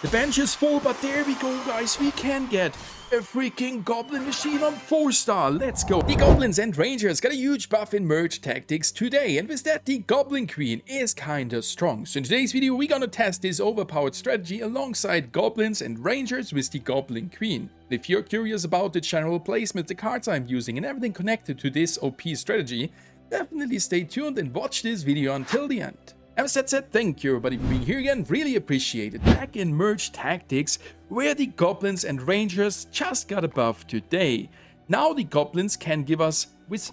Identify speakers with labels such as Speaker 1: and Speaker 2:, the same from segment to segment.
Speaker 1: The bench is full, but there we go, guys. We can get a freaking Goblin machine on 4-star. Let's go. The Goblins and Rangers got a huge buff in merge tactics today. And with that, the Goblin Queen is kinda strong. So in today's video, we're gonna test this overpowered strategy alongside Goblins and Rangers with the Goblin Queen. If you're curious about the general placement, the cards I'm using, and everything connected to this OP strategy, definitely stay tuned and watch this video until the end. As that said, thank you everybody for being here again, really appreciate it. Back in Merge Tactics, where the Goblins and Rangers just got a buff today. Now the Goblins can give us with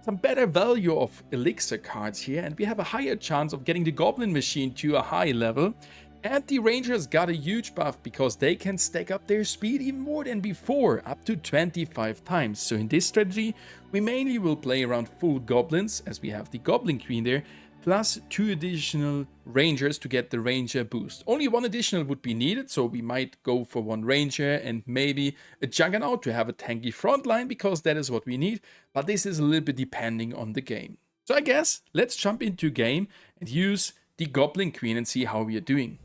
Speaker 1: some better value of elixir cards here, and we have a higher chance of getting the Goblin machine to a high level. And the Rangers got a huge buff because they can stack up their speed even more than before, up to 25 times. So in this strategy, we mainly will play around full Goblins, as we have the Goblin Queen there, plus 2 additional Rangers to get the Ranger boost. Only 1 additional would be needed, so we might go for 1 Ranger and maybe a Juggernaut to have a tanky front line, because that is what we need, but this is a little bit depending on the game. So I guess let's jump into game and use the Goblin Queen and see how we are doing.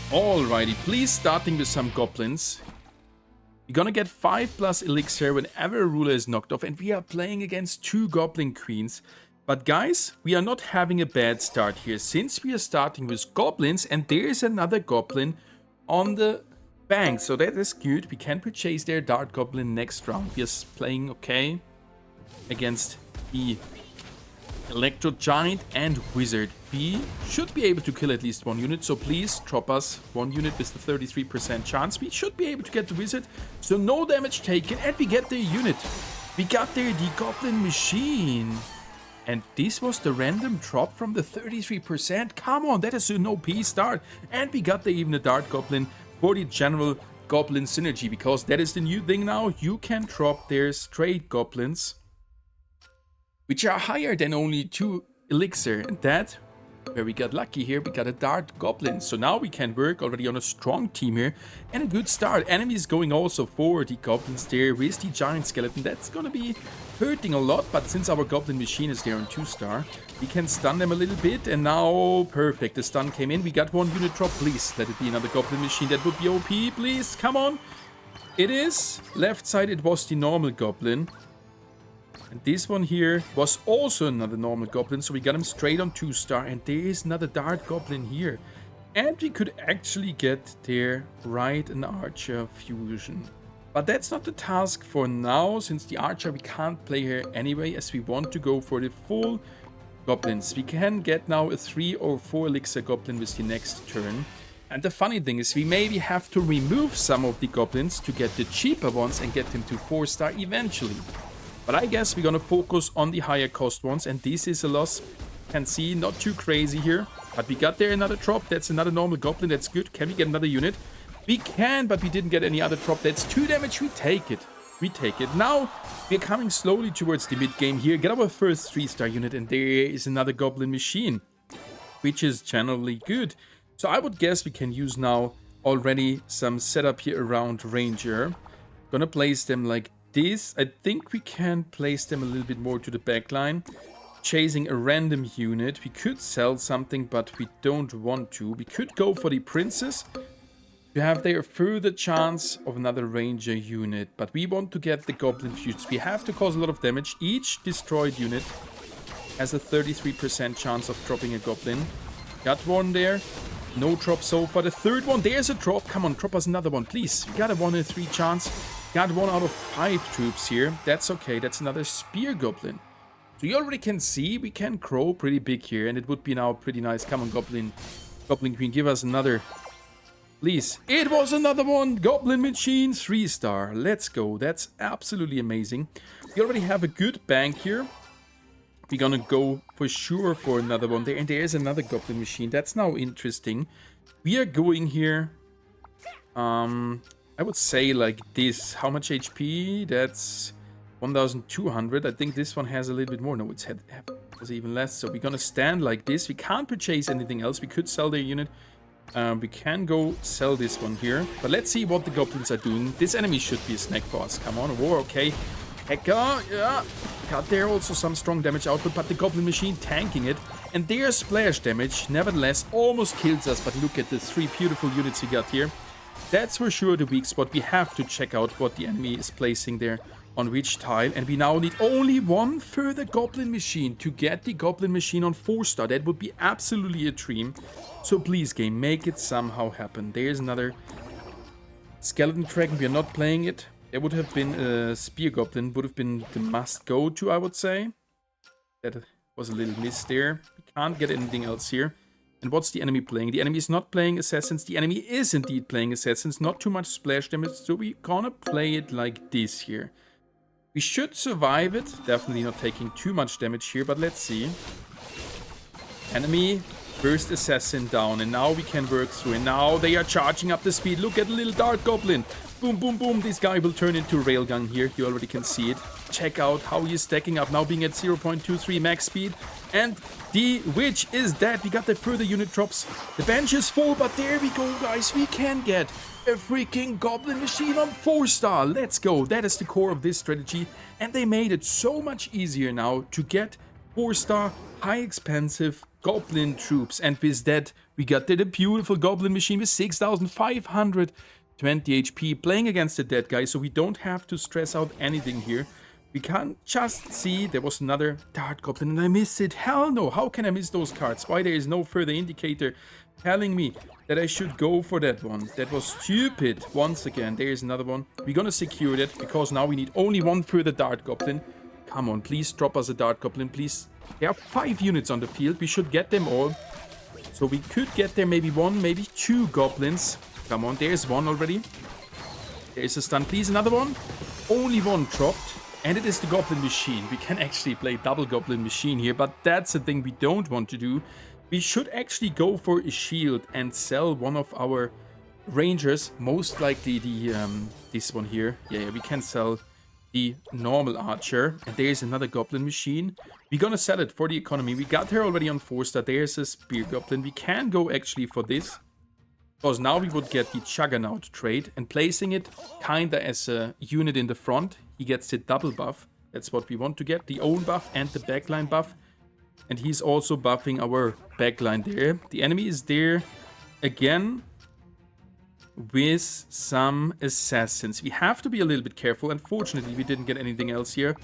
Speaker 1: Alrighty, please starting with some Goblins. You're gonna get 5+ elixir whenever a ruler is knocked off, and we are playing against 2 Goblin Queens. But guys, we are not having a bad start here, since we are starting with Goblins and there is another Goblin on the bank. So that is good. We can purchase their Dart Goblin next round. We are playing okay against the Electro Giant and Wizard. We should be able to kill at least 1 unit, so please drop us 1 unit with the 33% chance. We should be able to get the Wizard, so no damage taken, and we get the unit. We got there the Goblin machine. And this was the random drop from the 33%. Come on, that is an OP start. And we got there even a Dart Goblin for the general Goblin synergy, because that is the new thing now. You can drop their straight Goblins, which are higher than only 2 elixir. And that, where we got lucky here, we got a Dart Goblin. So now we can work already on a strong team here and a good start. Enemies going also for the Goblins there with the Giant Skeleton. That's gonna be hurting a lot, but since our Goblin machine is there on 2-star, we can stun them a little bit. And now, perfect, the stun came in. We got 1 unit drop. Please, let it be another Goblin machine. That would be OP, please, come on. It is. Left side, it was the normal Goblin. And this one here was also another normal Goblin, so we got him straight on 2-star. And there is another Dart Goblin here. And we could actually get there right an Archer fusion. But that's not the task for now, since the Archer we can't play here anyway, as we want to go for the full Goblins. We can get now a 3 or 4 elixir Goblin with the next turn. And the funny thing is, we maybe have to remove some of the Goblins to get the cheaper ones and get them to 4-star eventually. But I guess we're gonna focus on the higher cost ones, and this is a loss. Can see, not too crazy here. But we got there another drop. That's another normal Goblin. That's good. Can we get another unit? We can, but we didn't get any other drop. That's 2 damage. We take it. We take it. Now, we're coming slowly towards the mid-game here. Get our first 3-star unit, and there is another Goblin machine, which is generally good. So I would guess we can use now already some setup here around Ranger. Gonna place them like this. I think we can place them a little bit more to the back line. Chasing a random unit. We could sell something, but we don't want to. We could go for the Princess to have there a further chance of another Ranger unit. But we want to get the Goblin fuse. We have to cause a lot of damage. Each destroyed unit has a 33% chance of dropping a Goblin. Got 1 there. No drop so far. The 3rd one, there's a drop. Come on, drop us another one, please. We got a 1 in 3 chance. Got 1 out of 5 troops here. That's okay. That's another Spear Goblin. So you already can see we can grow pretty big here, and it would be now pretty nice. Come on, Goblin. Goblin Queen, give us another. Please. It was another one. Goblin machine, 3-star. Let's go. That's absolutely amazing. We already have a good bank here. We're gonna go for sure for another one there. And there's another Goblin machine. That's now interesting. We are going here. I would say like this. How much HP? That's 1,200. I think this one has a little bit more. No, it's has even less. So we're gonna stand like this. We can't purchase anything else. We could sell their unit. We can go sell this one here. But let's see what the Goblins are doing. This enemy should be a snack for us. Come on, war, okay. Hacker, yeah. Got there also some strong damage output, but the Goblin machine tanking it. And their splash damage, nevertheless, almost kills us. But look at the 3 beautiful units we got here. That's for sure the weak spot. We have to check out what the enemy is placing there on which tile. And we now need only 1 further Goblin Machine to get the Goblin Machine on 4-star. That would be absolutely a dream. So please, game, make it somehow happen. There's another Skeleton Dragon. We are not playing it. There would have been a Spear Goblin. Would have been the must-go-to, I would say. That was a little miss there. We can't get anything else here. And what's the enemy playing? The enemy is not playing Assassins. The enemy is indeed playing Assassins. Not too much splash damage. So we're gonna play it like this here. We should survive it. Definitely not taking too much damage here, but let's see. Enemy, first assassin down, and now we can work through. And now they are charging up the speed. Look at the little Dart Goblin. Boom, boom, boom. This guy will turn into a railgun here. You already can see it. Check out how he is stacking up, now being at 0.23 max speed. And the witch is dead. We got the further unit drops. The bench is full, but there we go, guys. We can get a freaking Goblin Machine on 4-star. Let's go. That is the core of this strategy. And they made it so much easier now to get 4-star, high expensive Goblin troops. And with that, we got the beautiful Goblin Machine with 6,520 HP playing against the dead guy. So we don't have to stress out anything here. We can just see there was another Dart Goblin and I missed it. Hell no. How can I miss those cards? Why there is no further indicator telling me that I should go for that one? That was stupid. Once again, there is another one. We're gonna secure that because now we need only 1 further Dart Goblin. Come on, please drop us a Dart Goblin, please. There are 5 units on the field. We should get them all. So we could get there maybe 1, maybe 2 goblins. Come on, there's 1 already. There's a stun, please. Another one. Only 1 dropped. And it is the Goblin Machine. We can actually play double Goblin Machine here, but that's the thing we don't want to do. We should actually go for a shield and sell one of our Rangers. Most likely the this one here. Yeah, we can sell the normal Archer. And there's another Goblin Machine. We're gonna sell it for the economy. We got her already on 4-star. There's a Spear Goblin. We can go actually for this. Because now we would get the Juggernaut trait and placing it kinda as a unit in the front. He gets the double buff. That's what we want to get. The own buff and the backline buff. And he's also buffing our backline there. The enemy is there again with some assassins. We have to be a little bit careful. Unfortunately, we didn't get anything else here.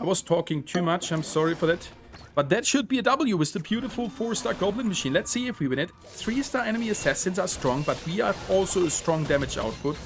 Speaker 1: I was talking too much. I'm sorry for that. But that should be a W with the beautiful 4-star Goblin Machine. Let's see if we win it. 3-star enemy assassins are strong, but we have also a strong damage output.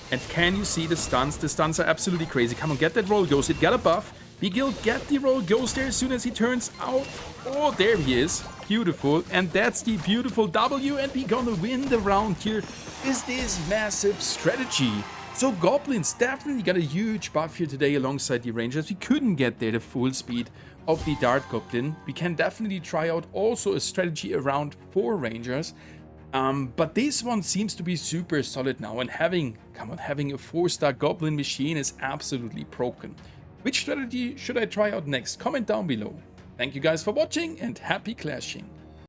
Speaker 1: And can you see the stuns? The stuns are absolutely crazy. Come on, get that roll ghost. It got a buff. Beagle, get the roll ghost there as soon as he turns out. Oh, there he is. Beautiful. And that's the beautiful W. And we're gonna win the round here with this massive strategy. So Goblins definitely got a huge buff here today alongside the Rangers. We couldn't get there the full speed of the Dart Goblin. We can definitely try out also a strategy around 4 Rangers. But this one seems to be super solid now. And having a 4-star Goblin Machine is absolutely broken. Which strategy should I try out next? Comment down below. Thank you guys for watching and happy clashing.